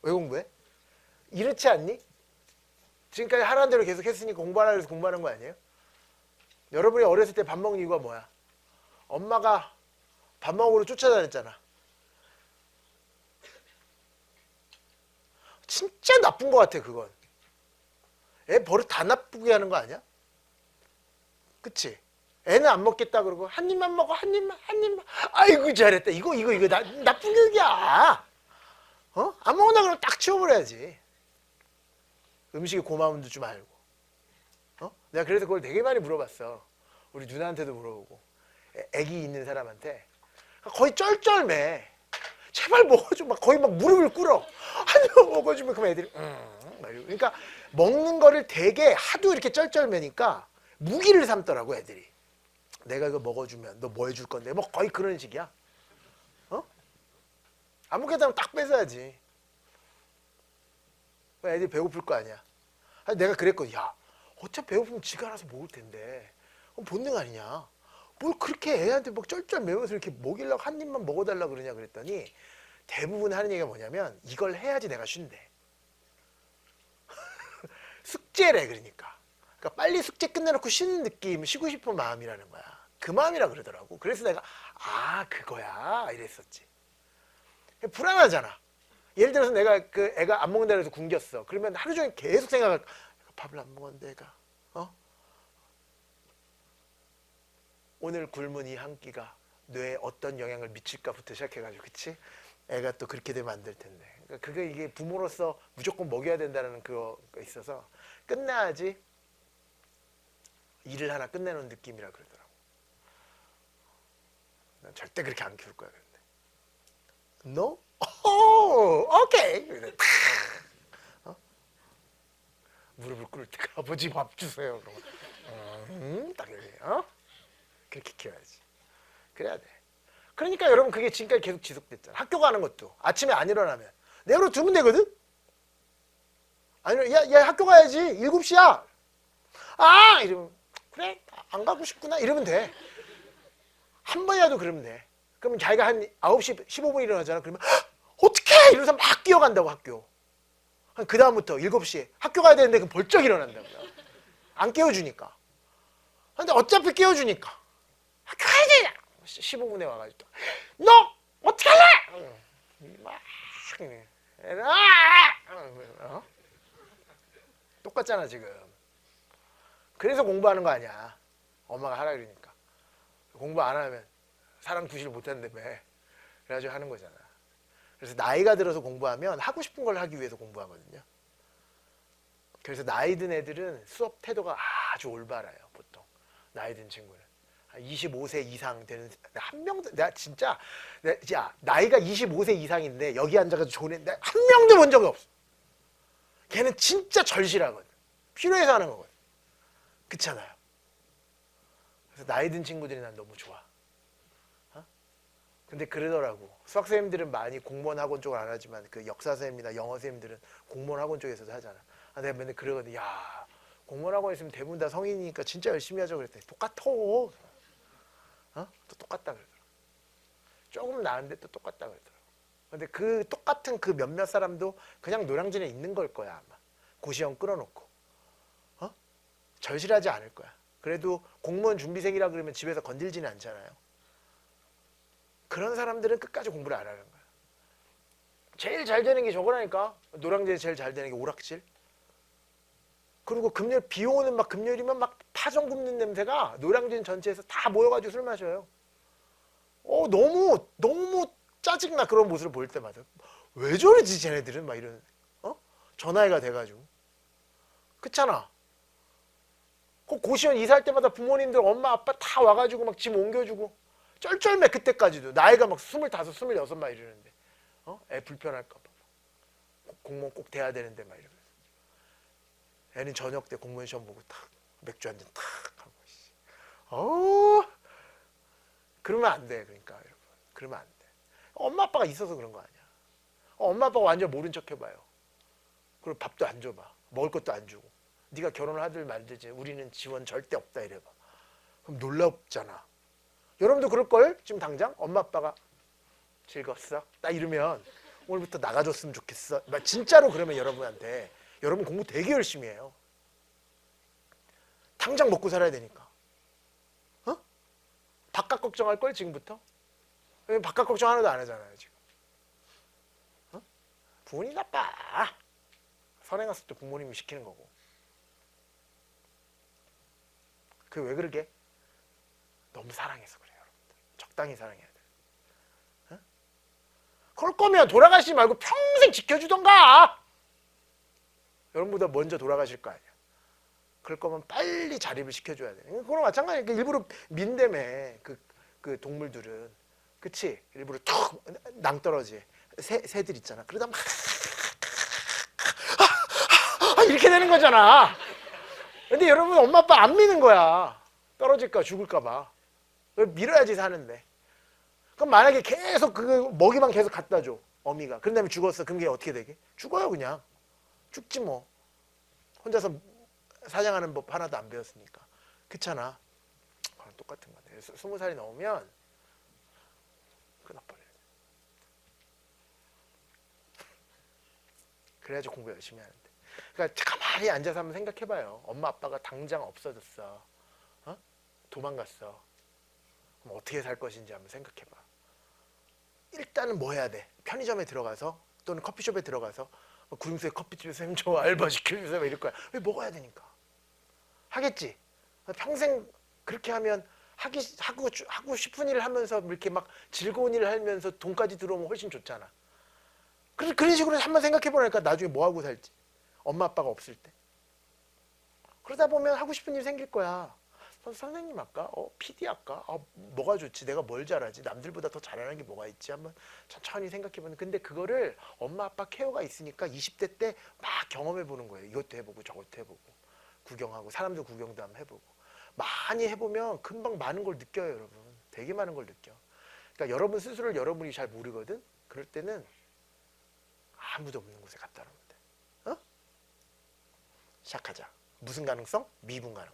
왜 공부해? 이렇지 않니? 지금까지 하라는 대로 계속 했으니까 공부하라 그래서 공부하는 거 아니에요? 여러분이 어렸을 때 밥 먹는 이유가 뭐야? 엄마가 밥 먹으러 쫓아다녔잖아. 진짜 나쁜 거 같아 그건. 애 버릇 다 나쁘게 하는 거 아니야? 그치? 애는 안 먹겠다 그러고 한 입만 먹어 한 입만 한 입만. 아이고 잘했다. 이거 나쁜 교육이야. 어? 안 먹는다 그러면 딱 치워버려야지. 음식에 고마움도 좀 알고. 어? 내가 그래서 그걸 되게 많이 물어봤어. 우리 누나한테도 물어보고 애기 있는 사람한테 거의 쩔쩔매. 제발 먹어줘. 막 거의 막 무릎을 꿇어. 한 입 먹어주면 그만 애들이 막 이러고. 그러니까 먹는 거를 되게 하도 이렇게 쩔쩔매니까 무기를 삼더라고 애들이. 내가 이거 먹어주면 너 뭐 해줄 건데? 뭐 거의 그런 식이야. 어? 아무렇게나 하면 딱 뺏어야지. 애들이 배고플 거 아니야. 아니, 내가 그랬거든. 야, 어차피 배고프면 지가 알아서 먹을 텐데. 본능 아니냐. 뭘 그렇게 애한테 막 쩔쩔 매면서 이렇게 먹이려고 한 입만 먹어달라 그러냐 그랬더니 대부분 하는 얘기가 뭐냐면 이걸 해야지 내가 쉰대. 숙제래 그러니까. 그러니까 빨리 숙제 끝내놓고 쉬는 느낌, 쉬고 싶은 마음이라는 거야. 그 마음이라 그러더라고. 그래서 내가 아 그거야 이랬었지. 불안하잖아. 예를 들어서 내가 그 애가 안 먹는다 그래서 굶겼어. 그러면 하루 종일 계속 생각할 밥을 안 먹었는데 애가 오늘 굶은 이 한 끼가 뇌에 어떤 영향을 미칠까부터 시작해가지고 그치? 애가 또 그렇게 되면 안 될 텐데. 그러니까 그게 이게 부모로서 무조건 먹여야 된다는 그거 있어서 끝나야지 일을 하나 끝내놓은 느낌이라 그러더라고. 난 절대 그렇게 안 키울 거야. 근데 No? 오, 오케이. 어? 무릎을 꿇을 때 아버지 밥 주세요. 그러면 딱 이렇게 그렇게 키워야지. 그래야 돼. 그러니까 여러분 그게 지금까지 계속 지속됐잖아. 학교 가는 것도 아침에 안 일어나면 내버려 두면 되거든. 아니 야 학교 가야지 7시야. 아 이러면 그래 안 가고 싶구나 이러면 돼. 한 번이라도 그러면 돼. 그럼 자기가 한 9시 15분 일어나잖아. 그러면 어떡해 이러면서 막 뛰어간다고 학교. 그 다음부터 7시에 학교 가야 되는데 그럼 벌쩍 일어난다고요. 안 깨워주니까. 근데 어차피 깨워주니까 학교 가야 되냐 15분에 와가지고 너 어떻게 할래? 막 똑같잖아 지금. 그래서 공부하는 거 아니야. 엄마가 하라 그러니까. 공부 안 하면 사람 구실 못한다며. 그래가지고 하는 거잖아. 그래서 나이가 들어서 공부하면 하고 싶은 걸 하기 위해서 공부하거든요. 그래서 나이 든 애들은 수업 태도가 아주 올바라요. 보통 나이 든 친구는 25세 이상 되는 한 명도 내가 진짜 야 나이가 25세 이상인데 여기 앉아가지고 좋은 애 한 명도 본 적이 없어. 걔는 진짜 절실하거든. 필요해서 하는 거거든. 그렇잖아요. 그래서 나이 든 친구들이 난 너무 좋아. 근데 그러더라고. 수학 선생님들은 많이 공무원 학원 쪽을 안 하지만 그 역사 선생님이나 영어 선생님들은 공무원 학원 쪽에서도 하잖아. 내가 맨날 그러거든. 야 공무원 학원 있으면 대부분 다 성인이니까 진짜 열심히 하자고 그랬더니 똑같아. 또 똑같다 그러더라고. 조금 나은데 또 똑같다 그러더라고. 근데 그 똑같은 그 몇몇 사람도 그냥 노량진에 있는 걸 거야 아마. 고시원 끌어놓고 절실하지 않을 거야. 그래도 공무원 준비생이라 그러면 집에서 건들지는 않잖아요. 그런 사람들은 끝까지 공부를 안 하는 거야. 제일 잘 되는 게 저거라니까. 노량진에 제일 잘 되는 게 오락실. 그리고 금요일 비 오는 막 금요일이면 막 파전 굽는 냄새가 노량진 전체에서 다 모여가지고 술 마셔요. 너무 짜증나. 그런 모습을 볼 때마다 왜 저러지 쟤네들은 막 이런 전화해가 돼가지고. 그렇잖아. 고시원 이사할 때마다 부모님들 엄마 아빠 다 와가지고 막 짐 옮겨주고 쩔쩔매. 그때까지도 나이가 막 25, 26 막 이러는데 애 불편할까 봐 공무원 꼭 돼야 되는데 막 이러면서 애는 저녁 때 공무원 시험 보고 탁 맥주 한 잔 탁 하고 그러면 안 돼. 그러니까 여러분 그러면 안 돼. 엄마 아빠가 있어서 그런 거 아니야. 엄마 아빠가 완전 모른 척 해봐요. 그리고 밥도 안 줘봐. 먹을 것도 안 주고. 네가 결혼을 하든 말든지 우리는 지원 절대 없다 이래봐. 그럼 놀랍잖아. 여러분도 그럴걸? 지금 당장 엄마 아빠가 즐거웠어? 딱 이러면 오늘부터 나가줬으면 좋겠어. 진짜로 그러면 여러분한테 여러분 공부 되게 열심히 해요. 당장 먹고 살아야 되니까. 어? 바깥 걱정할 걸 지금부터? 바깥 걱정 하나도 안 하잖아요 지금. 어? 부모님 나빠. 선행 갔을 때 부모님이 시키는 거고. 그 왜 그러게? 너무 사랑해서 그래요 여러분들. 적당히 사랑해야 돼. 어? 그럴 거면 돌아가시지 말고 평생 지켜주던가. 여러분보다 먼저 돌아가실 거 아니야. 그럴 거면 빨리 자립을 시켜줘야 돼. 그거랑 마찬가지야. 일부러 민다며 그 동물들은. 그치? 일부러 툭 낭떠러지 새들 있잖아. 그러다 막 이렇게 되는 거잖아. 근데 여러분 엄마 아빠 안 미는 거야. 떨어질까 죽을까 봐. 밀어야지 사는데. 그럼 만약에 계속 그 먹이만 계속 갖다 줘. 어미가. 그런 다음에 죽었어. 그럼 걔 어떻게 되게? 죽어요 그냥. 죽지 뭐. 혼자서 사냥하는 법 하나도 안 배웠으니까. 그렇잖아. 그건 똑같은 건데. 20살이 넘으면 끊어버려야 돼. 그래야지 공부 열심히 하는데. 그러니까 가만히 앉아서 한번 생각해봐요. 엄마 아빠가 당장 없어졌어. 어? 도망갔어. 그럼 어떻게 살 것인지 한번 생각해봐. 일단은 뭐 해야 돼? 편의점에 들어가서 또는 커피숍에 들어가서 구림수에 커피집에서 저 알바 시켜주세요 이럴 거야. 왜 먹어야 되니까. 하겠지. 평생 그렇게 하면 하고 싶은 일을 하면서 이렇게 막 즐거운 일을 하면서 돈까지 들어오면 훨씬 좋잖아. 그런 식으로 한번 생각해보니까 나중에 뭐 하고 살지. 엄마 아빠가 없을 때. 그러다 보면 하고 싶은 일 생길 거야. 선생님 할까? PD 할까? 뭐가 좋지? 내가 뭘 잘하지? 남들보다 더 잘하는 게 뭐가 있지? 한번 천천히 생각해보는. 근데 그거를 엄마 아빠 케어가 있으니까 20대 때 막 경험해보는 거예요. 이것도 해보고 저것도 해보고 구경하고 사람들 구경도 한번 해보고 많이 해보면 금방 많은 걸 느껴요 여러분. 되게 많은 걸 느껴. 그러니까 여러분 스스로를 여러분이 잘 모르거든. 그럴 때는 아무도 없는 곳에 갔다 오면 돼. 어? 시작하자. 무슨 가능성? 미분 가능성.